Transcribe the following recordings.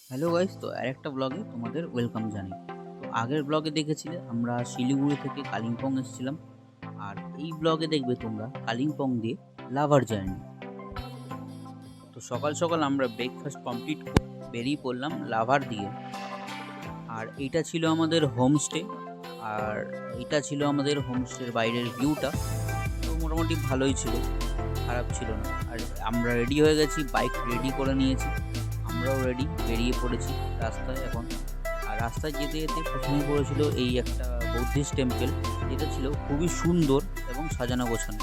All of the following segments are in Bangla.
হ্যালো গাইস, তো আরেকটা ব্লগে তোমাদের ওয়েলকাম জানাই। তো আগের ব্লগে দেখেছিলে আমরা শিলিগুড়ি থেকে কালিম্পং এসেছিলাম, আর এই ব্লগে দেখবে তোমরা কালিম্পং দিয়ে লাভার জার্নি। তো সকাল সকাল আমরা ব্রেকফাস্ট কমপ্লিট করে বেরিয়ে পড়লাম লাভার দিয়ে। আর এইটা ছিল আমাদের হোমস্টে, আর এইটা ছিল আমাদের হোমস্টের বাইরের ভিউটা। তো মোটামুটি ভালোই ছিল, খারাপ ছিল না। আর আমরা রেডি হয়ে গেছি, বাইক রেডি করে নিয়েছি, আমরাও রেডি, বেরিয়ে পড়েছি রাস্তায় এখন। আর রাস্তায় যেতে যেতে প্রথমে পড়েছিল এই একটা বৌদ্ধিস্ট টেম্পল, যেটা ছিল খুবই সুন্দর এবং সাজানো গোছানো।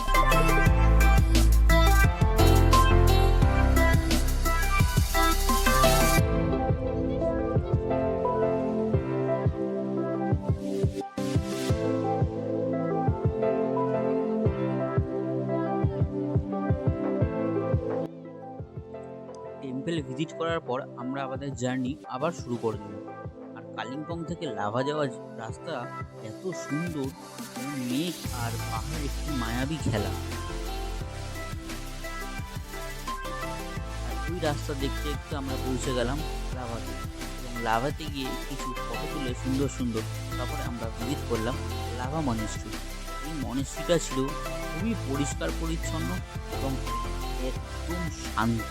টেম্পল ভিজিট করার পর আমরা আমাদের জার্নি আবার শুরু করে দিলাম। আর কালিম্পং থেকে লাভা যাওয়ার রাস্তা এত সুন্দর, এবং মেঘ আর পাহাড় একটি মায়াবী খেলা। আর ওই রাস্তা দেখতে দেখতে আমরা পৌঁছে গেলাম লাভাতে, এবং লাভাতে গিয়ে কিছু ফটো তুলে সুন্দর সুন্দর তারপরে আমরা ভিজিট করলাম লাভা মনেস্ট্রি। এই মনেস্ট্রিটা ছিল খুবই পরিষ্কার পরিচ্ছন্ন এবং একদম শান্ত,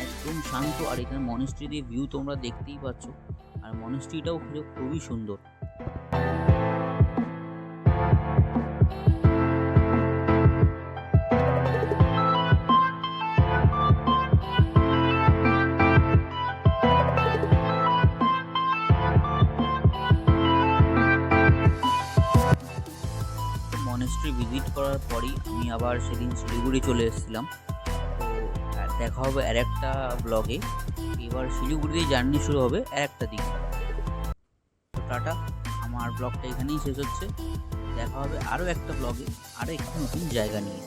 একদম শান্ত। আর এখানে মনেস্ট্রির ভিউ তোমরা দেখতেই পাচ্ছ, আর মনেস্ট্রিটাও ছিল খুবই সুন্দর। মনেস্ট্রি ভিজিট করার পরই আমি আবার সেদিন শিলিগুড়ি চলে এসেছিলাম। তো দেখা হবে আর একটা ব্লগে। এবার শিলিগুড়িতে জার্নি শুরু হবে আর একটা দিক। তো টাটা, আমার ব্লগটা এখানেই শেষ হচ্ছে। দেখা হবে আরও একটা ব্লগে, আরও একটি নতুন জায়গা নিয়ে।